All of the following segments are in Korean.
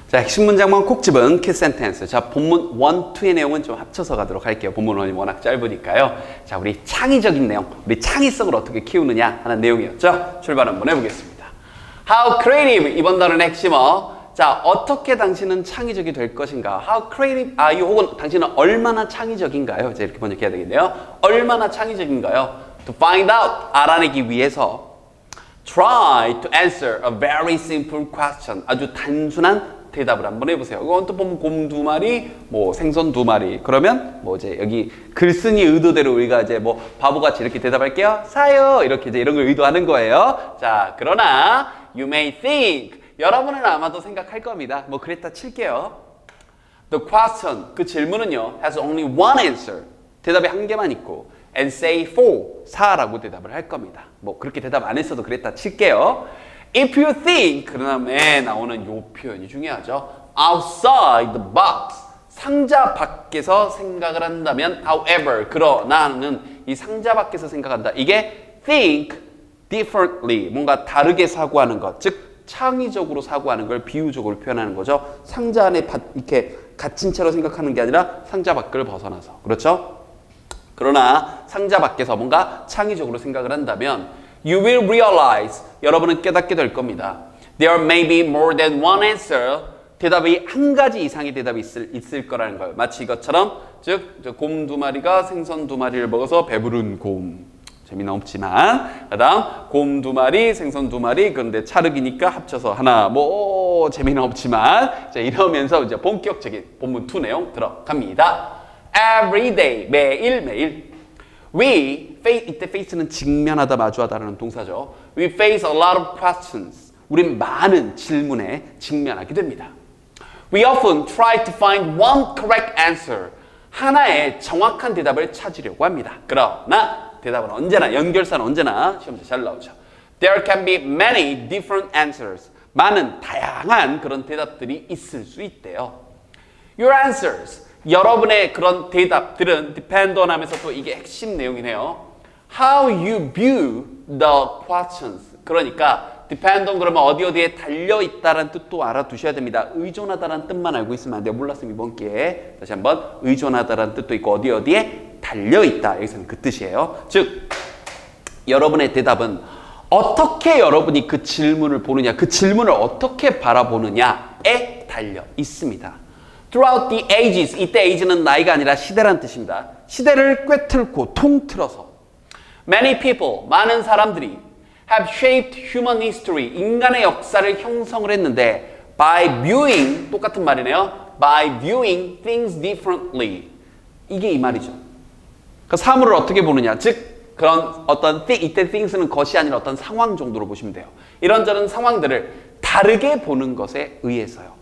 자, 핵심 문장만 콕 집은 키 센텐스. 자, 본문 1, 2의 내용은 좀 합쳐서 가도록 할게요. 본문 1이 워낙 짧으니까요. 자, 우리 창의적인 내용, 우리 창의성을 어떻게 키우느냐 하는 내용이었죠. 출발 한번 해보겠습니다. How creative, 이번 단어는 핵심어. 자, 어떻게 당신은 창의적이 될 것인가? How creative are you? 혹은 당신은 얼마나 창의적인가요? 이제 이렇게 번역해야 되겠네요. 얼마나 창의적인가요? To find out, 알아내기 위해서 try to answer a very simple question. 아주 단순한 대답을 한번 해보세요. 이건 또 보면 곰 2마리, 뭐 생선 2마리. 그러면 뭐 이제 여기 글쓴이 의도대로 우리가 이제 뭐 바보같이 이렇게 대답할게요. 사요. 이렇게 이제 이런 걸 의도하는 거예요. 자, 그러나 you may think. 여러분은 아마도 생각할 겁니다. 뭐 그랬다 칠게요. The question, 그 질문은요, has only one answer. 대답이 한 개만 있고, and say for, 4라고 대답을 할 겁니다. 뭐 그렇게 대답 안 했어도 그랬다 칠게요. If you think, 그 다음에 나오는 요 표현이 중요하죠. Outside the box, 상자 밖에서 생각을 한다면, however, 그러나는 이 상자 밖에서 생각한다. 이게 think differently, 뭔가 다르게 사고하는 것, 즉 창의적으로 사고하는 걸 비유적으로 표현하는 거죠. 상자 안에 이렇게 갇힌 채로 생각하는 게 아니라 상자 밖을 벗어나서. 그렇죠? 그러나 상자 밖에서 뭔가 창의적으로 생각을 한다면 you will realize, 여러분은 깨닫게 될 겁니다. There may be more than one answer. 대답이 한 가지 이상의 대답이 있을 거라는 거예요. 마치 이것처럼, 즉 곰 2마리가 생선 2마리를 먹어서 배부른 곰. 재미는 없지만, 그 다음 곰 2마리, 생선 2마리, 그런데 찰흙이니까 합쳐서 하나, 뭐 재미는 없지만, 자, 이러면서 이제 본격적인 본문 2 내용 들어갑니다. Every day, 매일매일. We face, 이때 face는 직면하다, 마주하다라는 동사죠. We face a lot of questions. 우린 많은 질문에 직면하게 됩니다. We often try to find one correct answer. 하나의 정확한 대답을 찾으려고 합니다. 그러나 대답은 언제나, 연결사는 언제나 시험에 잘 나오죠. There can be many different answers. 많은 다양한 그런 대답들이 있을 수 있대요. Your answers, 여러분의 그런 대답들은 depend on 하면서 또 이게 핵심 내용이네요. How you view the questions. 그러니까 depend on 그러면 어디에 달려있다라는 뜻도 알아두셔야 됩니다. 의존하다라는 뜻만 알고 있으면 안 돼요. 몰랐으면 이번 기회에 다시 한번 의존하다라는 뜻도 있고 어디에 달려있다. 여기서는 그 뜻이에요. 즉 여러분의 대답은 어떻게 여러분이 그 질문을 보느냐, 그 질문을 어떻게 바라보느냐에 달려 있습니다. Throughout the ages, 이때 age는 나이가 아니라 시대라는 뜻입니다. 시대를 꿰뚫고 통틀어서 many people, 많은 사람들이 have shaped human history, 인간의 역사를 형성을 했는데 by viewing, 똑같은 말이네요. by viewing things differently. 이게 이 말이죠. 그 사물을 어떻게 보느냐, 즉 그런 어떤 이때 things는 것이 아니라 어떤 상황 정도로 보시면 돼요. 이런저런 상황들을 다르게 보는 것에 의해서요.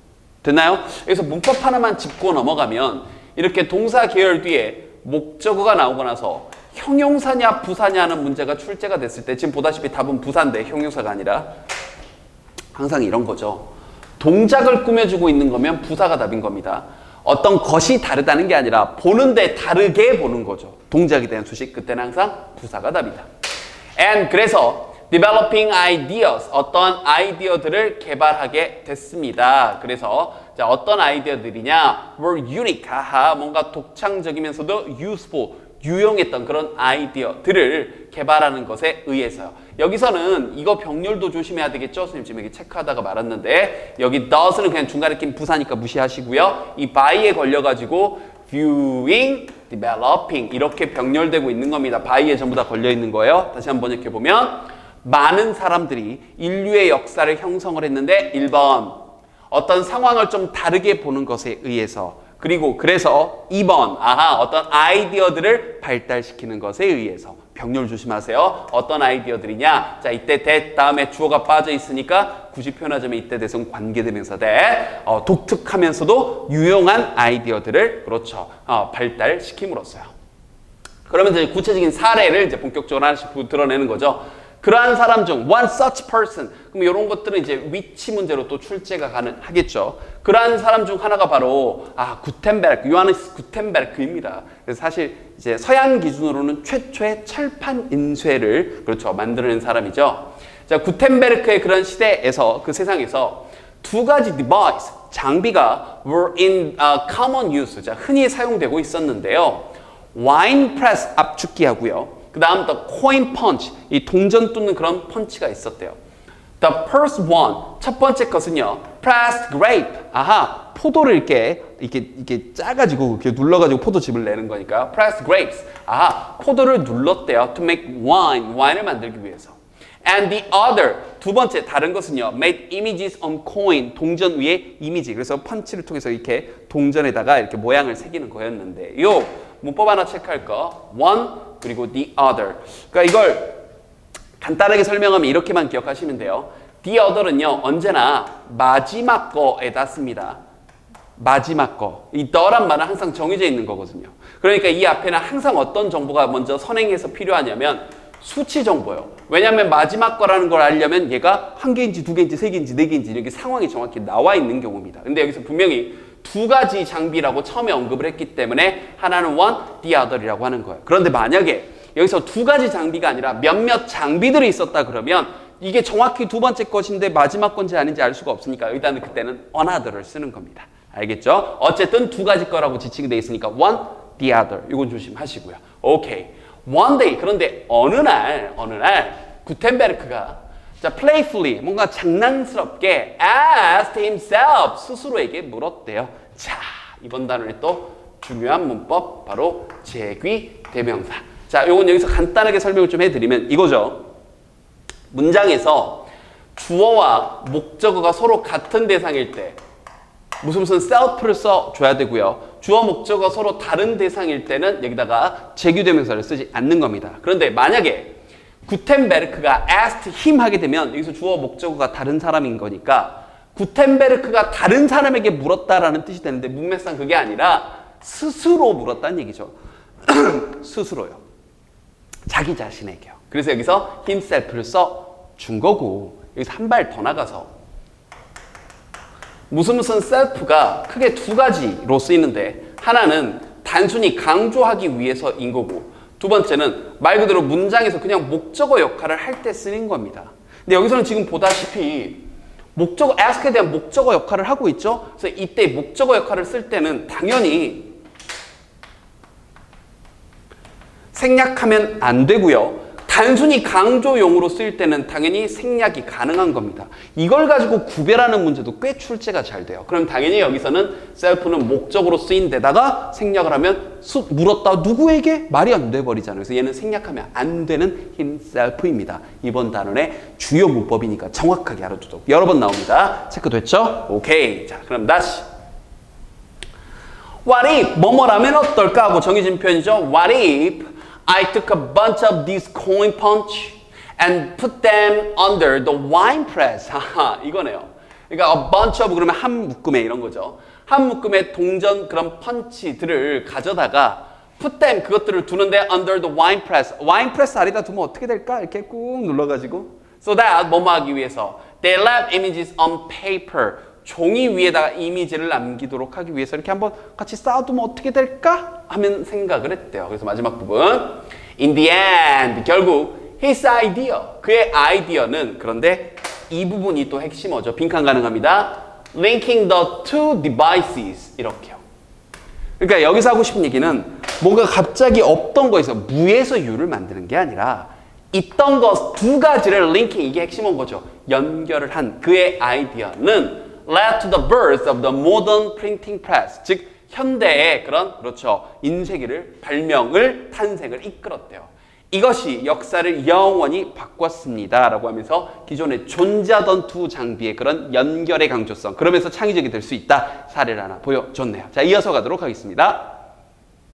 됐나요? 여기서 문법 하나만 짚고 넘어가면 이렇게 동사 계열 뒤에 목적어가 나오고 나서 형용사냐 부사냐 하는 문제가 출제가 됐을 때 지금 보다시피 답은 부사인데 형용사가 아니라 항상 이런 거죠. 동작을 꾸며주고 있는 거면 부사가 답인 겁니다. 어떤 것이 다르다는 게 아니라 보는데 다르게 보는 거죠. 동작에 대한 수식, 그때는 항상 부사가 답이다. And 그래서 developing ideas, 어떤 아이디어들을 개발하게 됐습니다. 그래서 자, 어떤 아이디어들이냐? were unique, 뭔가 독창적이면서도 useful, 유용했던 그런 아이디어들을 개발하는 것에 의해서요. 여기서는 이거 병렬도 조심해야 되겠죠? 선생님 지금 여기 체크하다가 말았는데 여기 does는 그냥 중간에 낀 부사니까 무시하시고요. 이 by에 걸려가지고 viewing, developing 이렇게 병렬되고 있는 겁니다. by에 전부 다 걸려 있는 거예요. 다시 한번 번역해보면 많은 사람들이 인류의 역사를 형성을 했는데 1번 어떤 상황을 좀 다르게 보는 것에 의해서 그리고 그래서 2번 어떤 아이디어들을 발달시키는 것에 의해서 병렬 조심하세요. 어떤 아이디어들이냐? 자, 이때 that 다음에 주어가 빠져 있으니까 굳이 표현하자면 이때 대해서는 관계대명사 that 독특하면서도 유용한 아이디어들을 그렇죠 발달시킴으로써요. 그러면 이제 구체적인 사례를 이제 본격적으로 하나씩 드러내는 거죠. 그러한 사람 중 one such person. 그럼 이런 것들은 이제 위치 문제로 또 출제가 가능하겠죠. 그러한 사람 중 하나가 바로 구텐베르크, 요하네스 구텐베르크입니다. 그래서 사실 이제 서양 기준으로는 최초의 철판 인쇄를 그렇죠 만들어낸 사람이죠. 자, 구텐베르크의 그런 시대에서 그 세상에서 두 가지 device, 장비가 were in common use, 자, 흔히 사용되고 있었는데요. wine press 압축기하고요. 그 다음 the coin punch, 이 동전 뚫는 그런 펀치가 있었대요. The first one, 첫 번째 것은요. pressed grape, 아하, 포도를 이렇게 짜가지고 이렇게 눌러가지고 포도즙을 내는 거니까 pressed grapes, 아하, 포도를 눌렀대요. to make wine, 와인을 만들기 위해서. And the other, 두 번째 다른 것은요. made images on coin, 동전 위에 이미지. 그래서 펀치를 통해서 이렇게 동전에다가 이렇게 모양을 새기는 거였는데 요 문법 하나 체크할 거. one 그리고 the other. 그러니까 이걸 간단하게 설명하면 이렇게만 기억하시면 돼요. the other은요. 언제나 마지막 거에다 씁니다. 마지막 거. 이 the란 말은 항상 정해져 있는 거거든요. 그러니까 이 앞에는 항상 어떤 정보가 먼저 선행해서 필요하냐면 수치 정보요. 왜냐하면 마지막 거라는 걸 알려면 얘가 한 개인지 두 개인지 세 개인지 네 개인지 이렇게 상황이 정확히 나와 있는 경우입니다. 근데 여기서 분명히 두 가지 장비라고 처음에 언급을 했기 때문에 하나는 one, the other이라고 하는 거예요. 그런데 만약에 여기서 두 가지 장비가 아니라 몇몇 장비들이 있었다 그러면 이게 정확히 두 번째 것인데 마지막 건지 아닌지 알 수가 없으니까 일단은 그때는 another를 쓰는 겁니다. 알겠죠? 어쨌든 두 가지 거라고 지칭이 돼 있으니까 one, the other. 이건 조심하시고요. 오케이. One day, 그런데 어느 날 구텐베르크가 자, playfully, 뭔가 장난스럽게 asked himself, 스스로에게 물었대요. 자, 이번 단원의 또 중요한 문법, 바로 제귀 대명사. 자, 요건 여기서 간단하게 설명을 좀 해드리면 이거죠. 문장에서 주어와 목적어가 서로 같은 대상일 때 무슨 self를 써줘야 되고요. 주어 목적어 서로 다른 대상일 때는 여기다가 제규대명사를 쓰지 않는 겁니다. 그런데 만약에 구텐베르크가 asked him 하게 되면 여기서 주어 목적어가 다른 사람인 거니까 구텐베르크가 다른 사람에게 물었다라는 뜻이 되는데 문맥상 그게 아니라 스스로 물었다는 얘기죠. 스스로요. 자기 자신에게요. 그래서 여기서 himself를 써준 거고 여기서 한 발 더 나가서 무슨 self가 크게 두 가지로 쓰이는데 하나는 단순히 강조하기 위해서인 거고 두 번째는 말 그대로 문장에서 그냥 목적어 역할을 할 때 쓰는 겁니다. 근데 여기서는 지금 보다시피 목적어, ask에 대한 목적어 역할을 하고 있죠. 그래서 이때 목적어 역할을 쓸 때는 당연히 생략하면 안 되고요. 단순히 강조용으로 쓰일 때는 당연히 생략이 가능한 겁니다. 이걸 가지고 구별하는 문제도 꽤 출제가 잘 돼요. 그럼 당연히 여기서는 self는 목적으로 쓰인 데다가 생략을 하면 물었다 누구에게? 말이 안 돼 버리잖아요. 그래서 얘는 생략하면 안 되는 himself입니다. 이번 단원의 주요 문법이니까 정확하게 알아두도록 여러 번 나옵니다. 체크됐죠? 오케이. 자, 그럼 다시. What if 뭐뭐라면 어떨까 하고 정해진 표현이죠. What if I took a bunch of these coin punch and put them under the wine press. 하하, 이거네요. 그러니까 a bunch of 그러면 한 묶음에 이런 거죠. 한 묶음의 동전 그런 펀치들을 가져다가 put them 그것들을 두는데 under the wine press. wine press 아래다 두면 어떻게 될까? 이렇게 꾹 눌러가지고 so that 뭐뭐 하기 위해서 they left images on paper. 종이 위에다가 이미지를 남기도록 하기 위해서 이렇게 한번 같이 쌓아두면 어떻게 될까? 하면 생각을 했대요. 그래서 마지막 부분 In the end, 결국 his idea, 그의 아이디어는 그런데 이 부분이 또 핵심어죠. 빈칸 가능합니다. Linking the two devices 이렇게요. 그러니까 여기서 하고 싶은 얘기는 뭔가 갑자기 없던 거에서 무에서 유를 만드는 게 아니라 있던 것 두 가지를 linking, 이게 핵심인 거죠. 연결을 한 그의 아이디어는 led to the birth of the modern printing press. 즉 현대의 그런 그렇죠. 인쇄기를 발명을 탄생을 이끌었대요. 이것이 역사를 영원히 바꿨습니다. 라고 하면서 기존에 존재하던 두 장비의 그런 연결의 강조성 그러면서 창의적이 될 수 있다. 사례를 하나 보여줬네요. 자, 이어서 가도록 하겠습니다.